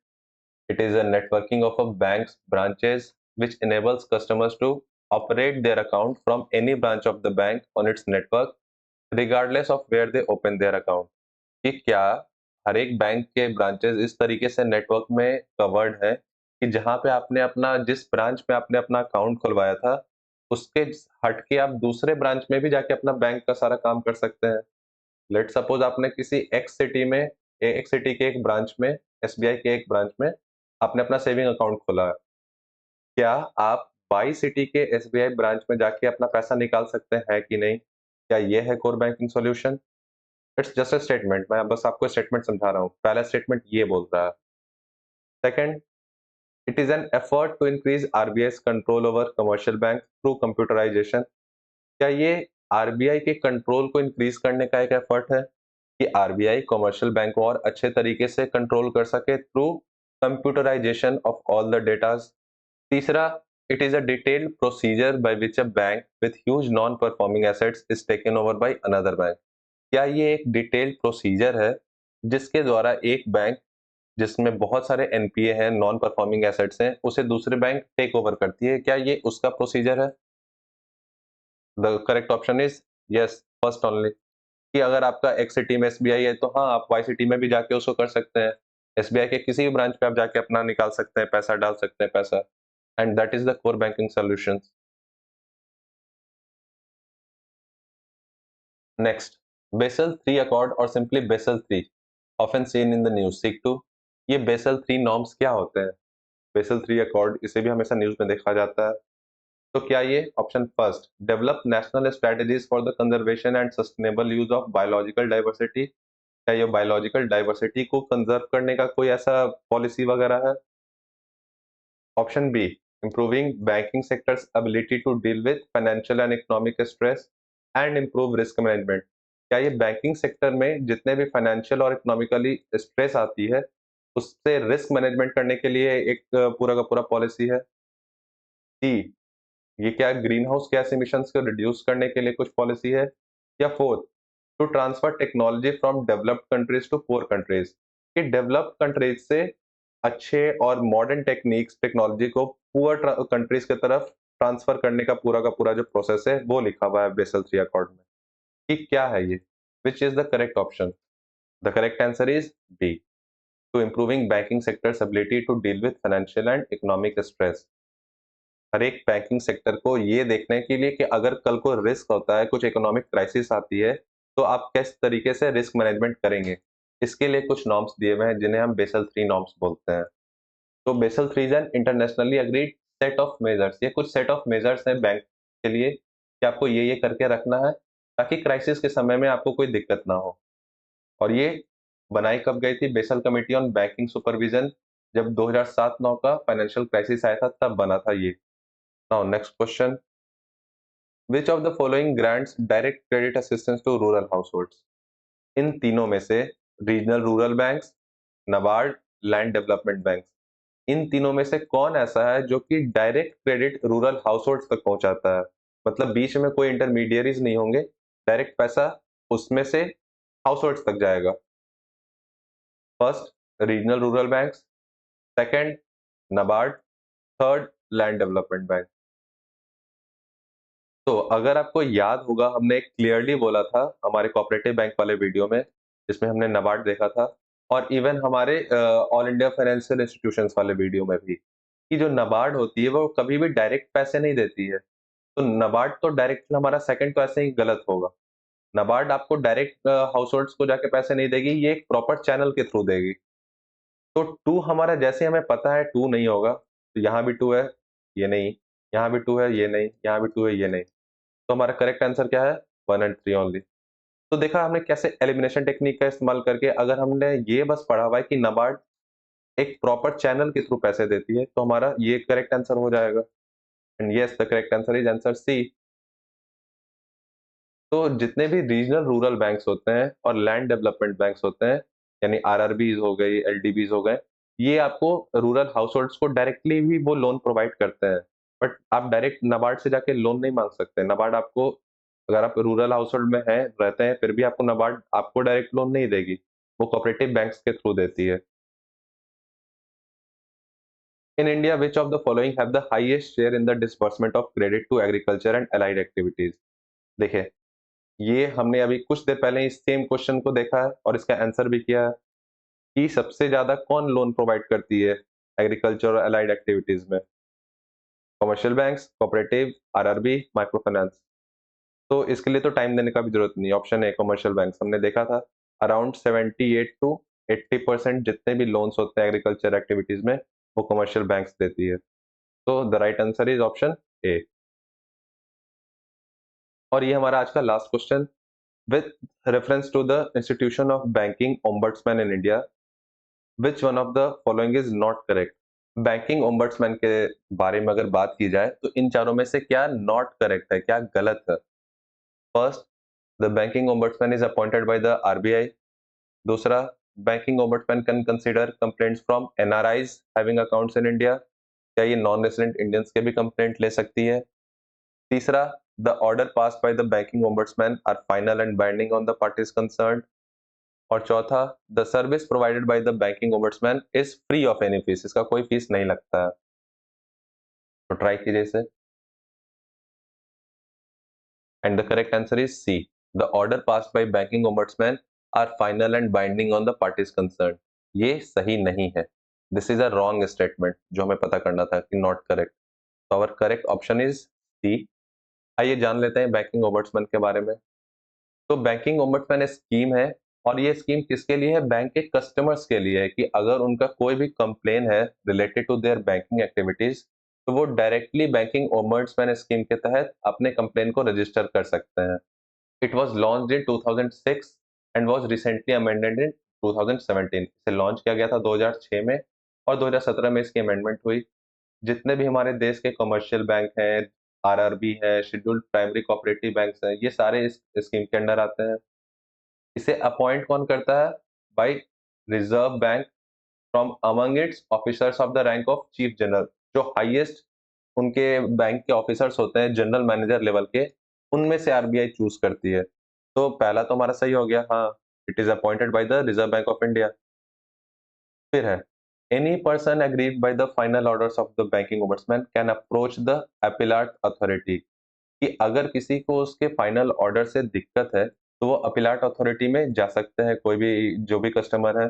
it is a networking of a bank's branches which enables customers to operate their account from any branch of the bank on its network regardless of where they open their account। कि क्या हर एक bank के branches इस तरीके से network में covered है कि जहां पे आपने अपना, जिस ब्रांच में आपने अपना अकाउंट खुलवाया था, उसके हट के आप दूसरे ब्रांच में भी जाके अपना बैंक का सारा काम कर सकते हैं। लेट सपोज आपने किसी एक्स सिटी में, एक्स सिटी के एक ब्रांच में, एसबीआई के एक ब्रांच में आपने अपना सेविंग अकाउंट खोला है। क्या आप वाई सिटी के एसबीआई ब्रांच में जाके अपना पैसा निकाल सकते हैं कि नहीं? क्या ये है core banking solution? It's just a statement, मैं बस आपको स्टेटमेंट समझा रहा हूँ। पहला स्टेटमेंट ये बोल रहा है। Second, it is an effort to increase RBI control over commercial bank through computerisation. क्या ये आरबीआई के कंट्रोल को इंक्रीज करने का एक एफर्ट है कि आरबीआई कमर्शियल बैंक को और अच्छे तरीके से कंट्रोल कर सके through computerisation of all the datas. तीसरा, it is a detailed procedure by which a bank with huge non performing assets is taken over by another bank. क्या ये एक डिटेल्ड प्रोसीजर है जिसके द्वारा एक बैंक जिसमें बहुत सारे एनपीए हैं, नॉन परफॉर्मिंग एसेट्स हैं, उसे दूसरे बैंक टेक ओवर करती है? क्या ये उसका प्रोसीजर है? The correct option is yes, first only. कि अगर आपका एक्स सिटी में एसबीआई है तो हाँ, आप वाई सिटी में भी जाके उसको कर सकते हैं। एसबीआई के किसी भी ब्रांच पे आप जाके अपना निकाल सकते हैं, पैसा डाल सकते हैं पैसा। And that is the core banking solution. Next, Basel 3 accord और simply Basel 3 often seen in the news, seek to. ये बेसल 3 नॉर्म्स क्या होते हैं? बेसल 3 अकॉर्ड, इसे भी हमेशा न्यूज में देखा जाता है। तो क्या ये option first, develop national strategies for the conservation and sustainable use of biological diversity. क्या ये बायोलॉजिकल डाइवर्सिटी को कंजर्व करने का कोई ऐसा पॉलिसी वगैरह है? Option B, improving banking sectors ability to deal with financial and economic stress and improve risk management. क्या ये बैंकिंग सेक्टर में जितने भी फाइनेंशियल और इकोनॉमिकली स्ट्रेस आती है उससे रिस्क मैनेजमेंट करने के लिए एक पूरा का पूरा पॉलिसी है? सी, ये क्या ग्रीन हाउस गैस इमिशंस को रिड्यूस करने के लिए कुछ पॉलिसी है? या fourth, to transfer technology from developed countries to poor countries, कि डेवलप्ड कंट्रीज से अच्छे और मॉडर्न टेक्निक्स, टेक्नोलॉजी को पुअर कंट्रीज की तरफ ट्रांसफर करने का पूरा जो प्रोसेस है वो लिखा हुआ है बेसल 3 अकॉर्ड में। कि क्या है ये? Which is the correct option? The correct answer is B, to improving banking sectors ability to deal with financial and economic stress. हर एक बैंकिंग सेक्टर को ये देखने के लिए कि अगर कल को रिस्क होता है, कुछ इकोनॉमिक क्राइसिस आती है, तो आप किस तरीके से रिस्क मैनेजमेंट करेंगे। इसके लिए कुछ नॉर्म्स दिए हुए हैं जिन्हें हम बेसल 3 नॉर्म्स बोलते हैं। तो Basel 3 is an internationally agreed set of measures. ये कुछ सेट ऑफ मेजर्स हैं बैंक के लिए कि आपको ये करके रखना है ताकि क्राइसिस के समय में आपको कोई दिक्कत ना हो। और ये बनाई कब गई थी? Basal committee on banking supervision, जब 2007-9 का फाइनेंशियल क्राइसिस आया था तब बना था ये। Now next question, which of the following grants direct credit assistance to rural households. इन तीनों में से regional rural banks, NABARD, land development bank. इन तीनों में से कौन ऐसा है जो कि डायरेक्ट क्रेडिट रूरल हाउसहोल्ड्स तक पहुंचाता है? मतलब बीच में कोई इंटरमीडियरीज नहीं होंगे, डायरेक्ट पैसा उसमें से हाउसहोल्ड्स तक जाएगा। First regional rural banks, second NABARD, third land development bank. तो अगर आपको याद होगा, हमने एक क्लियरली बोला था हमारे कोऑपरेटिव बैंक वाले वीडियो में, जिसमें हमने नाबार्ड देखा था, और इवन हमारे ऑल इंडिया फाइनेंशियल इंस्टीट्यूशंस वाले वीडियो में भी, कि जो नाबार्ड होती है वो कभी भी डायरेक्ट पैसे नहीं देती है। तो नाबार्ड तो डायरेक्ट, हमारा सेकंड तो ऐसे ही गलत होगा। नाबार्ड आपको डायरेक्ट हाउस होल्ड्स को जाके पैसे नहीं देगी, ये एक प्रॉपर चैनल के थ्रू देगी। तो टू हमारा जैसे हमें पता है टू नहीं होगा, तो यहाँ भी टू है, ये नहीं, यहाँ भी टू है, ये नहीं, यहाँ भी टू है, ये नहीं। तो हमारा करेक्ट आंसर क्या है? 1 एंड 3 ओनली। तो देखा हमने कैसे एलिमिनेशन टेक्निक का इस्तेमाल करके, अगर हमने ये बस पढ़ा हुआ है कि नाबार्ड एक प्रॉपर चैनल के थ्रू पैसे देती है, तो हमारा ये करेक्ट आंसर हो जाएगा। And yes, the correct answer is answer C. तो जितने भी रीजनल रूरल बैंक्स होते हैं और लैंड डेवलपमेंट बैंक्स होते हैं, यानी आरआरबीज हो गई, एलडीबीज हो गए, ये आपको रूरल हाउस होल्ड्स को डायरेक्टली भी वो लोन प्रोवाइड करते हैं। बट आप डायरेक्ट नाबार्ड से जाके लोन नहीं मांग सकते। नाबार्ड आपको, अगर आप रूरल हाउस होल्ड में हैं, रहते हैं, फिर भी आपको नाबार्ड आपको डायरेक्ट लोन नहीं देगी, वो कोऑपरेटिव बैंक्स के थ्रू देती है। In India, which of the following have the highest share in the disbursement of credit to agriculture and allied activities? देखिए, ये हमने अभी कुछ देर पहले इस सेम क्वेश्चन को देखा है और इसका आंसर भी किया है कि सबसे ज्यादा कौन लोन प्रोवाइड करती है एग्रीकल्चर और अलाइड एक्टिविटीज में? Commercial banks, cooperative, RRB, micro finance. तो इसके लिए तो टाइम देने का भी जरूरत नहीं। ऑप्शन ए कमर्शियल बैंक्स, हमने देखा था अराउंड 78 टू 80% जितने भी लोन्स होते हैं एग्रीकल्चर एक्टिविटीज में, वो कमर्शियल बैंक्स देती है। तो the right answer is option A. और ये हमारा आज का last question, with reference to the institution of banking ombudsman in India, which one of the following is not correct? Banking ombudsman के बारे में अगर बात की जाए, तो इन चारों में से क्या नॉट करेक्ट है, क्या गलत है? First, the banking ombudsman is appointed by the RBI. दूसरा, banking ombudsman can consider complaints from NRIs having accounts in India. क्या ये नॉन रेजिडेंट इंडियंस के भी कंप्लेंट ले सकती है? तीसरा, the order passed by the banking ombudsman are final and binding on the parties concerned। और चौथा, the service provided by the banking ombudsman is free of any fees। इसका कोई फीस नहीं लगता है। तो ट्राई कीजिए इसे। And the correct answer is C, the order passed by banking ombudsman are final and binding on the parties concerned। ये सही नहीं है। This is a wrong statement, जो हमें पता करना था कि नॉट करेक्ट। तो our correct option is C. आइए जान लेते हैं बैंकिंग ombudsman के बारे में। तो बैंकिंग ओम्बड्समैन स्कीम है, और ये स्कीम किसके लिए है? बैंक के कस्टमर्स के लिए है, कि अगर उनका कोई भी कंप्लेन है related to their banking activities, तो वो डायरेक्टली बैंकिंग ओम्बड्समैन स्कीम के तहत अपने कंप्लेन को रजिस्टर कर सकते हैं। It was launched in 2006 and was recently amended in 2017। इसे लॉन्च किया गया था 2006 में, और 2017 में इसकी अमेंडमेंट हुई। जितने भी हमारे देश के कमर्शियल बैंक हैं, आरआरबी है, शेड्यूल्ड प्राइमरी कोऑपरेटिव बैंक्स हैं, ये सारे इस स्कीम के अंडर आते हैं। इसे अपॉइंट कौन करता है? By Reserve Bank from among its officers of the rank of chief general. जो हाईएस्ट उनके बैंक के ऑफिसर्स होते हैं जनरल मैनेजर लेवल के, उनमें से आरबीआई चूज करती है। तो पहला तो हमारा सही हो गया, हाँ, it is appointed by the reserve bank of India. फिर है, any person agreed by the final orders of the banking ombudsman can approach the appellate authority. कि अगर किसी को उसके फाइनल ऑर्डर से दिक्कत है, तो वो अपीलेट अथॉरिटी में जा सकते हैं, कोई भी जो भी कस्टमर है।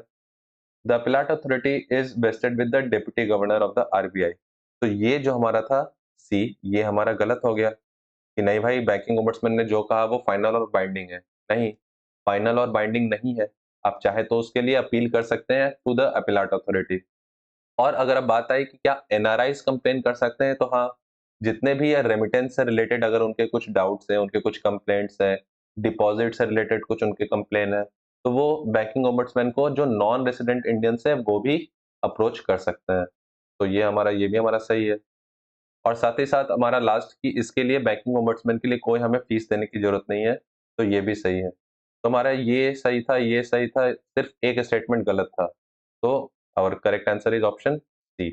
The appellate authority is wasted with the deputy governor of the RBI. तो ये जो हमारा था सी, ये हमारा गलत हो गया, कि नहीं भाई, बैंकिंग ओम्बड्समैन ने जो कहा वो फाइनल और बाइंडिंग है। नहीं, फाइनल और बाइंडिंग नहीं है। आप चाहे तो उसके लिए अपील कर सकते हैं टू द अपीलेट अथॉरिटी। और अगर अब बात आई कि क्या एनआरआईज कंप्लेन कर सकते हैं, तो हाँ, जितने भी रेमिटेंस से रिलेटेड अगर उनके कुछ डाउट्स हैं, उनके कुछ कंप्लेंट्स हैं, डिपॉजिट से रिलेटेड कुछ उनके कंप्लेन है, तो वो बैंकिंग ओम्बड्समैन को, जो नॉन रेसिडेंट इंडियंस है, वो भी अप्रोच कर सकते हैं। तो ये भी हमारा सही है। और साथ ही साथ हमारा लास्ट, की इसके लिए बैंकिंग ओम्बड्समैन के लिए कोई हमें फीस देने की जरूरत नहीं है, तो ये भी सही है। तो हमारा ये सही था, ये सही था, सिर्फ एक स्टेटमेंट गलत था। तो our correct answer is option C.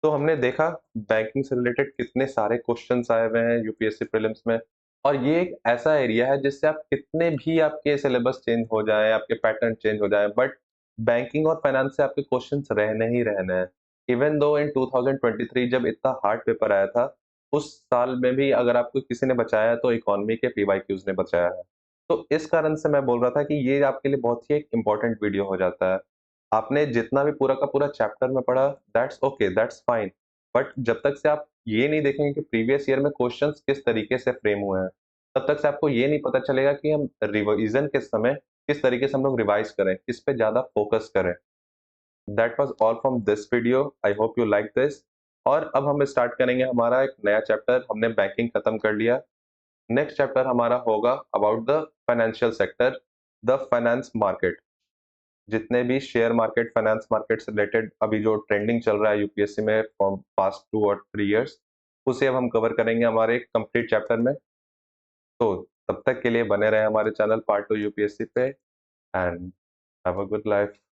तो हमने देखा बैंकिंग से रिलेटेड कितने सारे क्वेश्चंस आए हुए हैं यूपीएससी प्रीलिम्स में, और ये एक ऐसा एरिया है जिससे आप कितने भी आपके सिलेबस चेंज हो जाए, आपके पैटर्न चेंज हो जाए, बट बैंकिंग और फाइनेंस से आपके क्वेश्चंस रहने ही रहने हैं। इवन दो इन 2023 जब इतना हार्ड पेपर आया था, उस साल में भी अगर आपको किसी ने बचाया तो इकोनॉमी के पीवाईक्यूज ने बचाया है। तो इस कारण से मैं बोल रहा था कि ये आपके लिए बहुत ही एक इम्पोर्टेंट वीडियो हो जाता है। आपने जितना भी पूरा का पूरा चैप्टर में पढ़ा, that's okay, that's fine, but जब तक से आप ये नहीं देखेंगे कि प्रीवियस ईयर में क्वेश्चंस किस तरीके से फ्रेम हुए हैं, तब तक से आपको ये नहीं पता चलेगा कि हम रिवीजन के समय किस तरीके से हम लोग रिवाइज करें, किस पे ज्यादा फोकस करें। That was all from this video, I hope you like this. और अब हम स्टार्ट करेंगे हमारा एक नया चैप्टर। हमने बैंकिंग खत्म कर लिया, नेक्स्ट चैप्टर हमारा होगा about the financial sector, the finance market. जितने भी शेयर मार्केट, फाइनेंस मार्केट से रिलेटेड अभी जो ट्रेंडिंग चल रहा है यूपीएससी में फॉर पास्ट 2 और 3 इयर्स, उसे अब हम कवर करेंगे हमारे कंप्लीट चैप्टर में। तो तब तक के लिए बने रहे हमारे चैनल पार्ट 2 यूपीएससी पे, and have a good life.